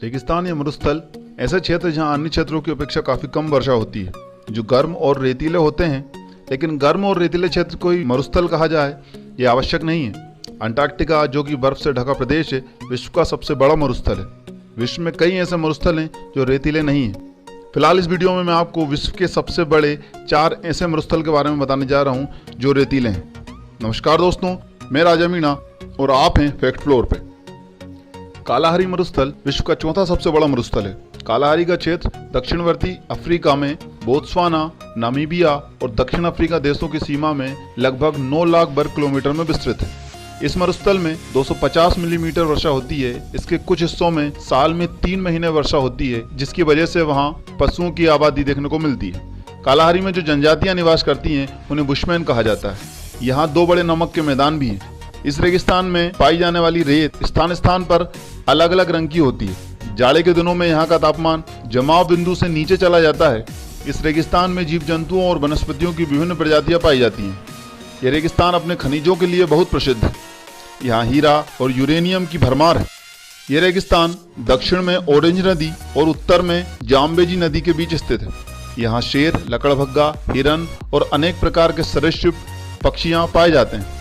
रेगिस्तान या मरुस्थल ऐसे क्षेत्र जहां अन्य क्षेत्रों की अपेक्षा काफ़ी कम वर्षा होती है, जो गर्म और रेतीले होते हैं। लेकिन गर्म और रेतीले क्षेत्र को ही मरुस्थल कहा जाए ये आवश्यक नहीं है। अंटार्कटिका, जो कि बर्फ से ढका प्रदेश है, विश्व का सबसे बड़ा मरुस्थल है। विश्व में कई ऐसे मरुस्थल हैं जो रेतीले नहीं हैं। फिलहाल इस वीडियो में मैं आपको विश्व के सबसे बड़े 4 ऐसे मरुस्थल के बारे में बताने जा रहा हूँ जो रेतीले हैं। नमस्कार दोस्तों, मैं राजा मीणा और आप हैं फैक्ट फ्लोर पे। कालाहारी मरुस्थल विश्व का चौथा सबसे बड़ा मरुस्थल है। कालाहारी का क्षेत्र दक्षिणवर्ती अफ्रीका में बोत्सवाना, नामीबिया और दक्षिण अफ्रीका देशों की सीमा में लगभग 9 लाख वर्ग किलोमीटर में विस्तृत है। इस मरुस्थल में 250 मिलीमीटर वर्षा होती है। इसके कुछ हिस्सों में साल में 3 महीने वर्षा होती है, जिसकी वजह से वहाँ पशुओं की आबादी देखने को मिलती है। कालाहारी में जो जनजातियां निवास करती हैं उन्हें बुशमैन कहा जाता है। यहाँ 2 बड़े नमक के मैदान भी हैं। इस रेगिस्तान में पाई जाने वाली रेत स्थान स्थान पर अलग अलग रंग की होती है। जाड़े के दिनों में यहाँ का तापमान जमाव बिंदु से नीचे चला जाता है। इस रेगिस्तान में जीव जंतुओं और वनस्पतियों की विभिन्न प्रजातियां पाई जाती हैं। यह रेगिस्तान अपने खनिजों के लिए बहुत प्रसिद्ध है। यहाँ हीरा और यूरेनियम की भरमार है। यह रेगिस्तान दक्षिण में ऑरेंज नदी और उत्तर में जाम्बेजी नदी के बीच स्थित है। यहाँ शेर, लकड़भग्गा, हिरन और अनेक प्रकार के सरीसृप पक्षियां पाए जाते हैं।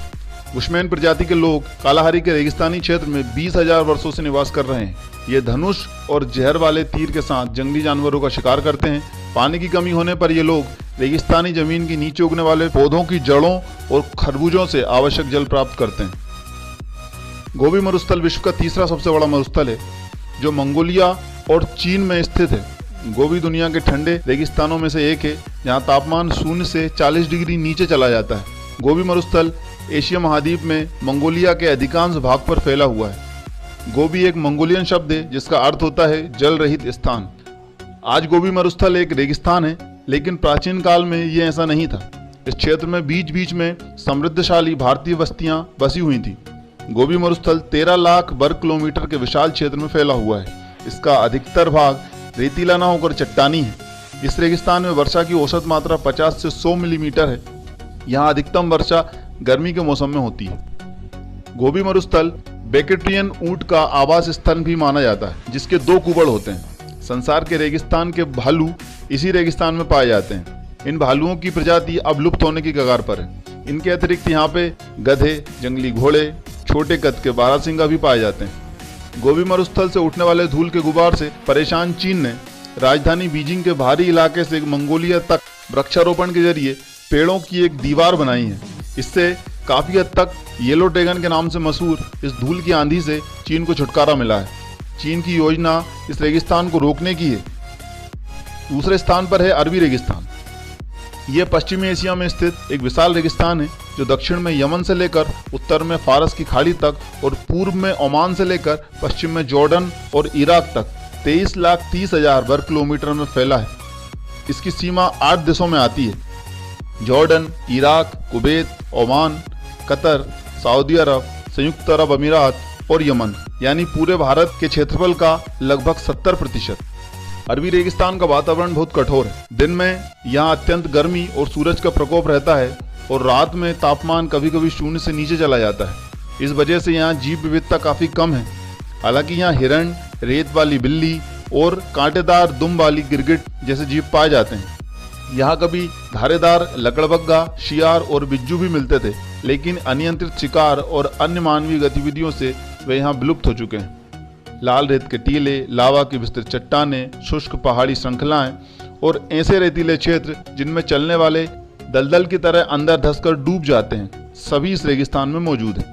बुशमैन प्रजाति के लोग कालाहारी के रेगिस्तानी क्षेत्र में 20,000 वर्षों से निवास कर रहे हैं। ये धनुष और जहर वाले तीर के साथ जंगली जानवरों का शिकार करते हैं। पानी की कमी होने पर ये लोग रेगिस्तानी जमीन के नीचे उगने वाले पौधों की जड़ों और खरबूजों से आवश्यक जल प्राप्त करते हैं। गोबी मरुस्थल विश्व का तीसरा सबसे बड़ा मरुस्थल है, जो मंगोलिया और चीन में स्थित है। गोबी दुनिया के ठंडे रेगिस्तानों में से एक है, जहाँ तापमान 0 से 40 डिग्री नीचे चला जाता है। गोबी मरुस्थल एशिया महाद्वीप में मंगोलिया के अधिकांश भाग पर फैला हुआ है। गोबी एक मंगोलियन शब्द है जिसका अर्थ होता है जल रहित स्थान। आज गोबी मरुस्थल एक रेगिस्तान है, लेकिन प्राचीन काल में ये ऐसा नहीं था। इस क्षेत्र में बीच बीच में समृद्धशाली भारतीय बस्तियां बसी हुई थी। गोबी मरुस्थल 13 लाख वर्ग किलोमीटर के विशाल क्षेत्र में फैला हुआ है। इसका अधिकतर भाग रेतीला न होकर चट्टानी है। इस रेगिस्तान में वर्षा की औसत मात्रा 50 से 100 मिलीमीटर है। यहाँ अधिकतम वर्षा गर्मी के मौसम में होती है। गोबी मरुस्थल बेकेट्रियन ऊंट का आवास स्थल भी माना जाता है, जिसके 2 कुबड़ होते हैं। संसार के रेगिस्तान के भालू इसी रेगिस्तान में पाए जाते हैं। इन भालुओं की प्रजाति अब लुप्त होने की कगार पर है। इनके अतिरिक्त यहाँ पे गधे, जंगली घोड़े, छोटे कद के बारहसिंगा भी पाए जाते हैं। गोबी मरुस्थल से उठने वाले धूल के गुबार से परेशान चीन ने राजधानी बीजिंग के बाहरी इलाके से मंगोलिया तक वृक्षारोपण के जरिए पेड़ों की एक दीवार बनाई है। इससे काफी हद तक येलो ड्रैगन के नाम से मशहूर इस धूल की आंधी से चीन को छुटकारा मिला है। चीन की योजना इस रेगिस्तान को रोकने की है। दूसरे स्थान पर है अरबी रेगिस्तान। यह पश्चिमी एशिया में स्थित एक विशाल रेगिस्तान है, जो दक्षिण में यमन से लेकर उत्तर में फारस की खाड़ी तक और पूर्व में ओमान से लेकर पश्चिम में जॉर्डन और इराक तक 23,30,000 वर्ग किलोमीटर में फैला है। इसकी सीमा 8 देशों में आती है: Jordan, Iraq, Kuwait, Oman, Qatar, Saudi Arab, संयुक्त अरब अमीरात और यमन, यानी पूरे भारत के क्षेत्रफल का लगभग 70%। अरबी रेगिस्तान का वातावरण बहुत कठोर है। दिन में यहाँ अत्यंत गर्मी और सूरज का प्रकोप रहता है और रात में तापमान कभी कभी 0 से नीचे चला जाता है। इस वजह से यहाँ जीव विविधता काफी कम है। हालांकि यहाँ हिरण, रेत वाली बिल्ली और कांटेदार दुम वाली गिरगिट जैसे जीव पाए जाते हैं। यहाँ कभी धारेदार लकड़बग्गा, शियार और बिज्जू भी मिलते थे, लेकिन अनियंत्रित शिकार और अन्य मानवीय गतिविधियों से वे यहाँ विलुप्त हो चुके हैं। लाल रेत के टीले, लावा की विस्तृत चट्टानें, शुष्क पहाड़ी श्रृंखलाएं और ऐसे रेतीले क्षेत्र जिनमें चलने वाले दलदल की तरह अंदर धंसकर डूब जाते हैं, सभी इस रेगिस्तान में मौजूद हैं।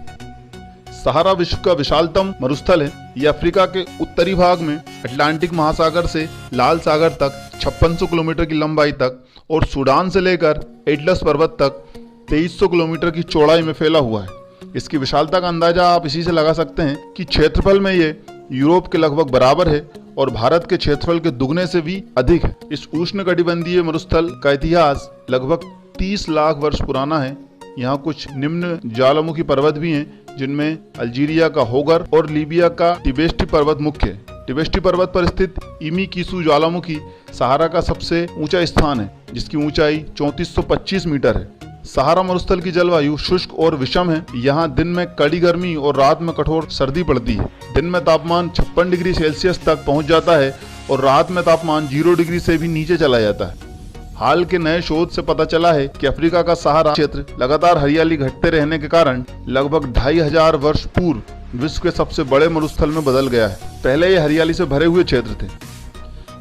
सहारा विश्व का विशालतम मरुस्थल है। यह अफ्रीका के उत्तरी भाग में अटलांटिक महासागर से लाल सागर तक 5600 किलोमीटर की लंबाई तक और सूडान से लेकर एटलस पर्वत तक 2300 किलोमीटर की चौड़ाई में फैला हुआ है। इसकी विशालता का अंदाजा आप इसी से लगा सकते हैं कि क्षेत्रफल में ये यूरोप के लगभग बराबर है और भारत के क्षेत्रफल के दुगने से भी अधिक है। इस उष्णकटिबंधीय मरुस्थल का इतिहास लगभग 30 लाख वर्ष पुराना है। यहाँ कुछ निम्न ज्वालामुखी पर्वत भी हैं, जिनमें अल्जीरिया का होगर और लीबिया का टिबेस्टी पर्वत मुख्य है। टिबेस्टी पर्वत पर स्थित इमी कीसू ज्वालामुखी सहारा का सबसे ऊंचा स्थान है, जिसकी ऊंचाई 3425 मीटर है। सहारा मरुस्थल की जलवायु शुष्क और विषम है। यहाँ दिन में कड़ी गर्मी और रात में कठोर सर्दी पड़ती है। दिन में तापमान 56 डिग्री सेल्सियस तक पहुँच जाता है और रात में तापमान 0 डिग्री से भी नीचे चला जाता है। हाल के नए शोध से पता चला है कि अफ्रीका का सहारा क्षेत्र लगातार हरियाली घटते रहने के कारण लगभग 2500 वर्ष पूर्व विश्व के सबसे बड़े मरुस्थल में बदल गया है। पहले ये हरियाली से भरे हुए क्षेत्र थे।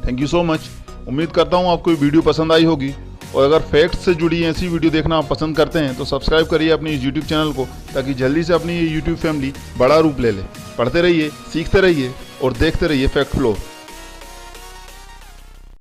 Thank you so much. उम्मीद करता हूँ आपको ये वीडियो पसंद आई होगी, और अगर फैक्ट से जुड़ी ऐसी वीडियो देखना आप पसंद करते हैं तो सब्सक्राइब करिए अपनी इस यूट्यूब चैनल को, ताकि जल्दी से अपनी ये यूट्यूब फैमिली बड़ा रूप ले ले। पढ़ते रहिए, सीखते रहिए और देखते रहिए फैक्ट फ्लो।